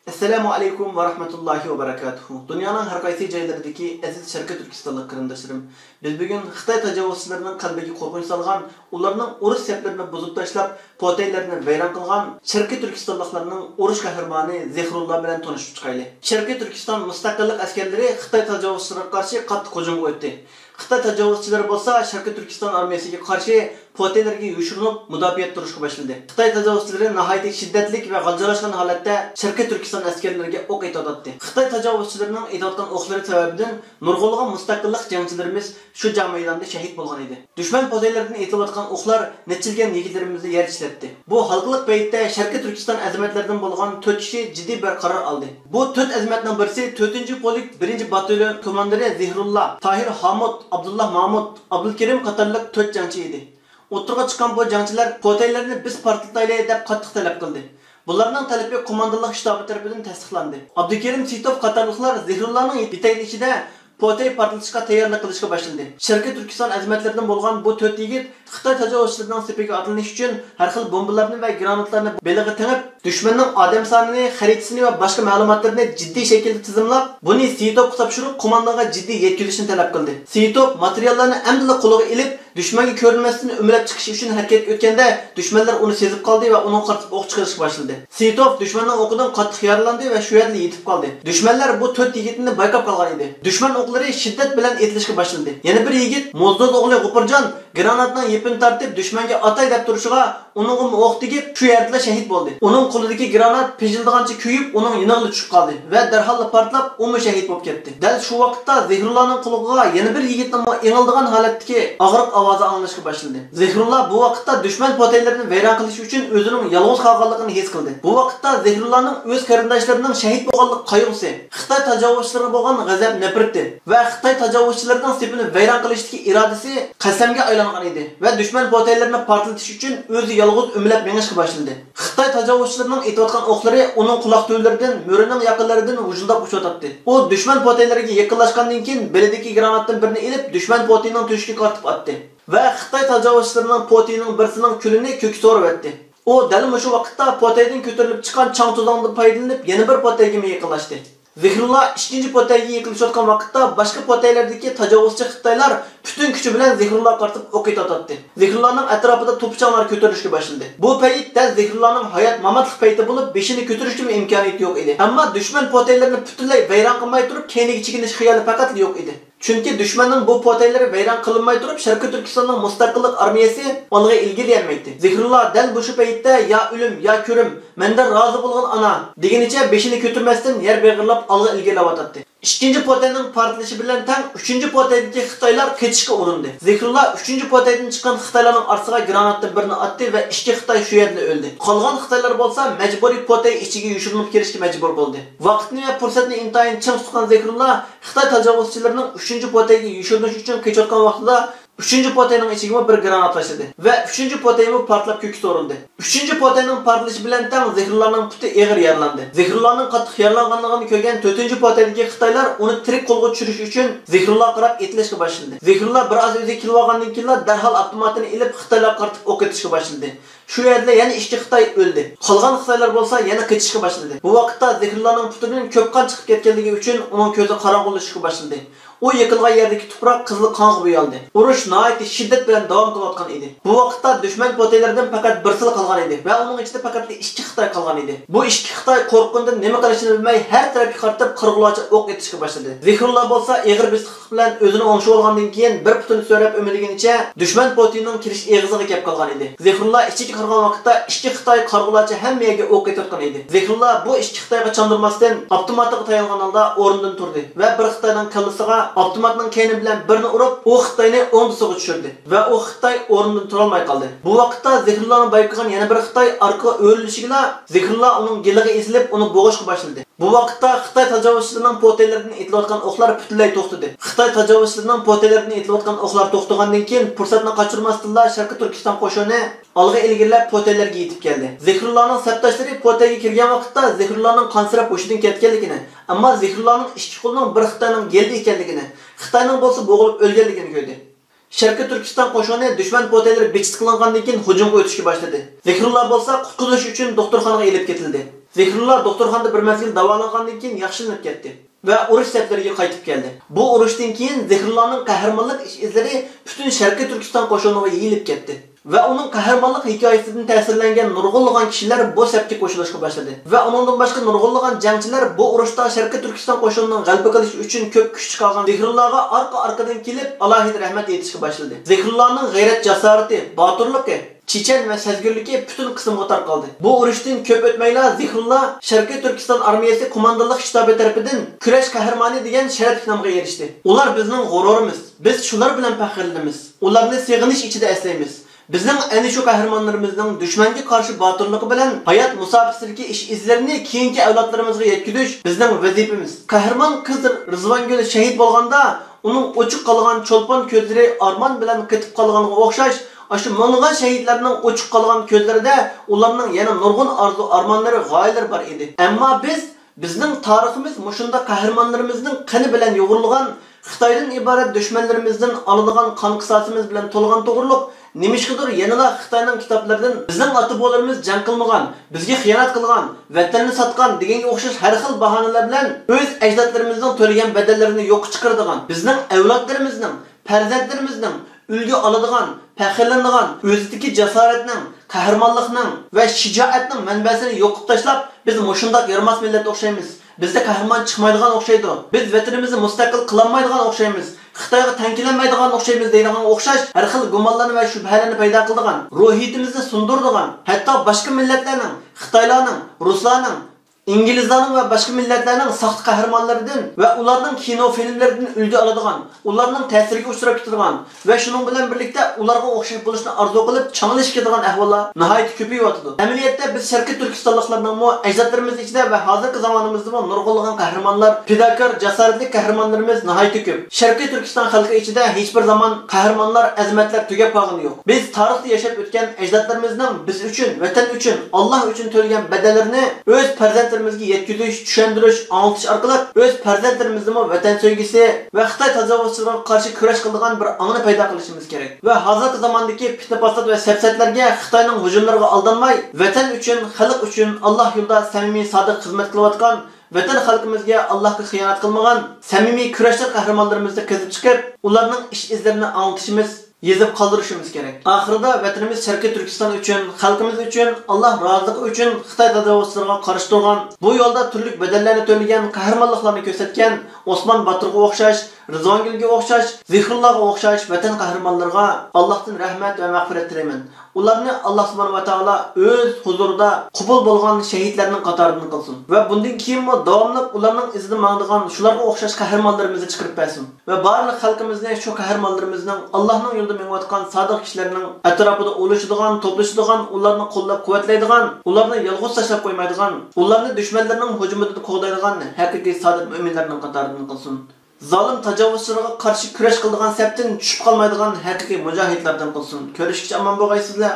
Assalamu alaykum va rahmatullahi va barakatuh. Dünyanın har qaysi joylaridagi aziz Sharqiy Turkistonlik qarindoshlarim, biz bugun Xitoy tajovuzchilarining qalbiga qo'rqinch solgan, ularning urush saplarini buzib tashlab, potaylarni vayron qilgan Sharqiy Turkistonliklarning urush qahramoni Zehrulloh bilan tanishib chiqaylik. Sharqiy Turkiston mustaqillik askarlari Xitoy tajovuzchilariga qarshi qattiq hujum o'tdi. Xitoy tajovuzchilari bo'lsa Sharqiy Turkiston armiyasiga qarshi potaylarga yushirinib mudofaa turishga boshladi. Xitoy tajovuzchilari nihoyatda shiddatli va g'aljirashgan holatda Sharqiy Turkiston askarlariga o'q etayotdi. Xitoy tajovuzchilarining etayotgan o'qlari sababidan nurg'ulg'an mustaqillik jangchilarimiz shu jang maydonida shahid bo'lgan edi. Dushman potaylardan etayotgan o'qlar nechilgan yigitlarimizni yer ishlatdi. Bu xalqlik paytda Sharqiy Turkiston azamatlardan bo'lgan 4 kishi jiddiy bir qaror oldi. Bu 4 azamatning birisi 4-polik 1-batalyon komandiri Zehrulloh, Tahir Hamid, Abdullah Mahmud, Abdulkarim qatorliq 4 jangchi edi. O'tirg'a chiqqan bu jangchilar potaylarni biz portlataylik deb qattiq talab qildi. Bularning talabi qo'mondonlik shtabi tomonidan tasdiqlandi. Abdukarim Sitov qatorliqlar Zehrullohning yetakligida potay portlatishga tayyorlik qilishga boshlandi. Sharqiy Turkiston azamatlardan bo'lgan bu 4 yigit Xitoy tajovuzchilarining sepiga otilinish uchun har xil bombalarni va granatlarni belig'i tengib, dushmanning odam sonini, xaritasini va boshqa ma'lumotlarni jiddiy shaklda tizimlab, buni Sitovga topshirib, qo'mondonga jiddiy yetkazishni talab qildi. Sitov materiallarni amdilla qo'liga ilib, dushmanga ko'rinmasdan umrab chiqish uchun harakat etganda, dushmanlar uni sezib qoldi va uni qartib o'q chiqarishga boshladi. Sitov dushmanning o'qidan qattiq yaralandi va shu yerda yetib qoldi. Dushmanlar bu 4 yigitni bayqab qolgan edi. Dushman o'qlari shiddat bilan etilishga boshladi. Yana bir yigit Mo'zdod o'g'li G'upirjon granatning yepini tortib dushmanga atay deb turishiga uning o'q tegib shu yerda shahid bo'ldi. Uning qo'lidagi granat pejildigancha kuyib, uning yiniga tushib qoldi va darhol portlab, u shahid bo'lib ketdi. Dal shu vaqtda Zehrullohning quliga yana bir yigitning ing'ildigan holatdagi og'riq ovozi anglashga boshladi. Zehrulloh bu vaqtda dushman potaylarini vayron qilish uchun o'zining yolg'iz qolganligini his qildi. Bu vaqtda Zehrullohning o'z qarindoshlarining shahid bo'lganlik qayg'usi, Xitoy tajovuzchilariga bo'lgan g'azab nafrati va Xitoy tajovuzchilarining sepini vayron qilishdagi irodasi qasamga aylangan edi va dushman potaylarini portlatish uchun o'zi yolg'iz umlab mengishga boshladi. Xitoy tajovuzchilarining etayotgan o'qlari uning quloq tuvlaridan, mo'rining yaqinlaridan hujumlab uchayotdi. U dushman potaylariga yaqinlashgandan keyin belidagi granatdan birini ilib, dushman potayning tushiga qartib atdi va Xitoy tajovuzchilarining potayning birisining kulini ko'kka so'rib etdi. U dal shu vaqtda potaydan ko'tarilib chiqqan chang to'zondan foydalanib yana bir potayga yaqinlashdi. Zehrulloh ikkinchi potayga yiqilishayotgan vaqtda boshqa potaylardagi tajovuzchi Xitoylar butun kuchi bilan Zehrullohga qartib o'q etayotdi. Zehrullohning atrofida to'pchaqlar ko'tarilishga boshladi. Bu paytda Zehrullohning hayot mamatlik payti bo'lib, beshini ko'tarishga imkoniyati yo'q edi. Ammo dushman potaylarni butunlay vayron qilmay turib, keyiniga chekinish xiyoli faqat yo'q edi. Chunki dushmanning bu potaylari vayron qilinmay turib, Sharqiy Turkistonning mustaqillik armiyasi olg'a ilgarilamaydi. Zehrulloh dal bu paytda ya o'lim, ya ko'rim, mendan rozi bo'lgan ana degenicha beshini ko'tarmasdan yer beg'irlab olg'a ilgarilayotdi. Ikkinchi potayning portlashi bilan tang 3-potaydagi Xitoylar ketishga urindi. Zehrulloh 3-potaydan chiqqan Xitoylarning orqasiga granatdan birini atdi va 2 Xitoy shu yerda o'ldi. Qolgan Xitoylar bo'lsa majburiy potay ichiga yushirinib kirishga majbur bo'ldi. Vaqtni va fursatni intayin ching tutgan Zehrulloh Xitoy tajovuzchilarining 3-potayga yushirilish uchun kechayotgan vaqtida 3-potayning ichiga bir granat tashladi va 3-potaymi portlab ko'kka so'rildi. 3-potayning portlashi bilan tang Zehrullohning puti og'ir yaralandi. Zehrullohning qattiq yaralanganligini ko'rgan 4-potaydagi Xitoylar uni tirik qo'lga tushirish uchun Zehrullohga qarab etlashga boshladi. Zehrulloh biroz o'zi kelib olgandan keyin darhol avtomatini ilib Xitoylarga qarab o'q etishga boshladi. Shu yerda yana 2 Xitoy o'ldi. Qolgan Xitoylar bo'lsa yana ketishga boshladi. Bu vaqtda Zehrullohning putining ko'p qon chiqib ketganligi uchun uning ko'zi qorong'ulashishga boshladi. O yıkılgan yerdeki tuproq qizil qonga bo'yaldi. Urush nihoyatda shiddat bilan davom qilayotgan edi. Bu vaqtda dushman potaylardan faqat birisi qolgan edi va uning ichida faqat 2 Xitoy qolgan edi. Bu 2 Xitoy qo'rqindan nima qilishini bilmay har tarafga qartib qirg'ulovchi o'q etishga boshladi. Zehrulloh bo'lsa eg'ir bisliqlik bilan o'zini o'ngshib olgandan keyin bir putini so'rab o'milganicha dushman potayning kirish eg'iziga kelib qolgan edi. Zehrulloh ichiga kirgan vaqtda 2 Xitoy qirg'ulovchi hammaga o'q etayotgan edi. Zehrulloh bu 2 Xitoyga chandurmasdan avtomatga tayangan holda o'rnidan turdi va bir Xitoyning kallasiga avtomatning keyni bilan birini urib, u Xitoyni o'ngdisiga tushirdi va u Xitoy o'rnidan tura olmay qoldi. Bu vaqtda Zehrullohni bayqagan yana bir Xitoy orqa o'rilishiga Zehrulloh uning giliga esilib, uni bo'g'ishga boshladi. Bu vaqtda Xitoy tajovuzchilarining potaylaridan etilayotgan o'qlar butunlay to'xtadi. Xitoy tajovuzchilarining potaylaridan etilayotgan o'qlar to'xtagandan keyin fursatni qochirmasdan Sharqiy Turkiston qo'shini olg'a ilgirlab potaylarga yetib keldi. Zehrullohning sabtashlari potayga kirgan vaqtda Zehrullohning qansirab hushidan ketganligini, ammo Zehrullohning 2 qo'lining bir Xitoyning geldi ekanligini, Xitoyning bo'lsa bo'g'ilib o'lganligini ko'rdi. Sharqiy Turkiston qo'shini dushman potaylari bechit qilingandan keyin hujumga o'tishga boshladi. Zehrulloh bo'lsa qutqarish uchun doktorxonaga elib ketildi. Zikrullah doktorxonada bir mezgil davolangandan keyin yaxshilanib ketdi ve urush sepleriga qaytib keldi. Bu urushdan keyin Zikrullahning qahramonlik ish izlari butun Sharqiy Turkiston qo'shiniga yeyilib ketdi. Ve onun qahramonlik hikoyasidan ta'sirlangan nurg'unlagan kishilar bu sapga qo'shilishga boshladi. Ve onundan boshqa nurg'unlagan jangchilar bu urushda Sharqiy Turkiston qo'shinining g'alaba qilishi uchun ko'p kuch chiqargan Zikrullahga arqa-arqadan kelib alohida rahmat aytishga boshladi. Zikrullahning g'ayrat jasorati, botirligi, Çiçen ve sezgürlüğü bütün kısımga tarqaldı. Bu urushdan ko'p o'tmayla Zikrullah Sharqiy Turkiston armiyasi qo'mondonlik shtabi tarafidan kurash qahramoni degan sharaf nomga erishdi. Ular bizning g'ururimiz. Biz shular bilan faxrlanamiz. Ularni seg'inish ichida eslaymiz. Bizning ana shu qahramonlarimizning dushmanga qarshi botirligi bilan hayot musobasidagi ish izlarini keyingi avlodlarimizga yetkazish bizning vazifamiz. Qahramon qiz Rizvongul shahid bo'lganda uning ochiq qolgan cho'lpon ko'zlari armon bilan qetib qolganiga o'xshash Aşı mong'an shahidlarning ochiq qolgan ko'zlarida ularning yana nurg'un arzu armonlari, g'oyalar bor edi. Ammo bizning tariximiz mushunda qahramonlarimizning qani bilan yo'g'rilgan Xitoydan iborat dushmanlarimizdan oladigan qon qisosimiz bilan to'lgan to'g'riliq nimishqidir yanada Xitoyning kitoblaridan bizning ota-bobolarimiz jang qilmagan, bizga xiyonat qilgan, vatanni sotgan deganga o'xshash har xil bahonalar bilan o'z ajdodlarimizning to'lagan bedellarini yo'q chiqaradigan, bizning avlodlarimizning, farzandlarimizning ulgu oladigan, faxrlanadigan, o'zidagi jasoratning, qahramonlikning va shijoatning manbasini yo'qib tashlab, biz mushundaq yarmas millat o'xshaymiz. Bizda qahramon chiqmaydigan o'xshaydi. Biz vatanimizni mustaqil qilolmaydigan o'xshaymiz. Xitoyga tankilanmaydigan o'xshaymiz deydigan o'xshash har xil gumonlarni va shubhalarni paydo qildigan, ruhiyatimizni sundirdigan, hatto boshqa millatlarning, Xitoylarning, Ruslarning İngilizlerin ve başka milletlerinin saht kahramanlarından ve onların kino filmlerinden ülke aladigan, onların tesirine uçurab ketadigan ve şunun bilan birlikte onlarga o'xshab bo'lishni arzu qilib changlashib ketadigan ahvollar nihoyat ko'payyapti. Amaliyotda biz Sharqiy Turkistonliklarning ajdodlarimiz ichida ve hozirgi zamonimizda nurg'unlagan qahramonlar, fidokor, jasoratli qahramonlarimiz nihoyat ko'p. Sharqiy Turkiston xalqi ichida hech bir zaman qahramonlar, azamatlar tugab qolgani yo'q. Biz tarixda yashab o'tgan ajdodlarimizning biz uchun, vatan uchun, Alloh uchun to'lagan bedellarini o'z farzandlarimizga yetkazish, tushundirish, anglatish orqali o'z farzandlarimizning vatan sevgisi va Xitoy tajovuzchilariga qarshi kurash qiladigan bir ongni paydo qilishimiz kerak. Va hozirgi zamondagi fitna fasod va safsatlarga Xitoyning hujumlariga aldanmay, vatan uchun, xalq uchun Alloh yo'lida samimiy, sodiq xizmat qilayotgan vatan xalqimizga Allohga xiyonat qilmagan samimiy kurashchi qahramonlarimizni qiziq chiqib, ularning ish izlarini anglitishimiz, yezib qoldirishimiz kerak. Oxirida vatanimiz Sharqiy Turkiston uchun, xalqimiz uchun, Alloh roziligi uchun Xitoy tajovuzchilariga qarshi turgan, bu yo'lda turli bedellarni to'lagan qahramonliklarni ko'rsatgan Osman Baturga o'xshash, Rizvongulga o'xshash, Zikrullahga o'xshash vatan qahramonlariga Allohdan rahmat va mag'firat tilayman. Ularni Alloh subhanahu va taolo o'z huzurida qabul bo'lgan shahidlarning qatoridan qilsin va bundan keyin davomli ularning izini mangdigan shularga o'xshash qahramonlarimizni chiqarib bersin va barliq xalqimizni shu qahramonlarimizning Allohning yo'lida mengayotgan sodiq kishilarning atrofida o'lishadigan, to'plashadigan, ularni qo'llab-quvvatlaydigan, ularni yolg'iz tashlab qo'ymaydigan, ularni dushmanlarning hujumidan qo'g'daydigan haqiqiy sodiq mu'minlarning qatoridan qilsin. Zalim tajovuzchilarga qarshi kurash qiladigan sapdan tushib qolmaydigan haqiqiy mujohidlardan qilsin. Ko'rishgacha aman bo'lgaysizlar.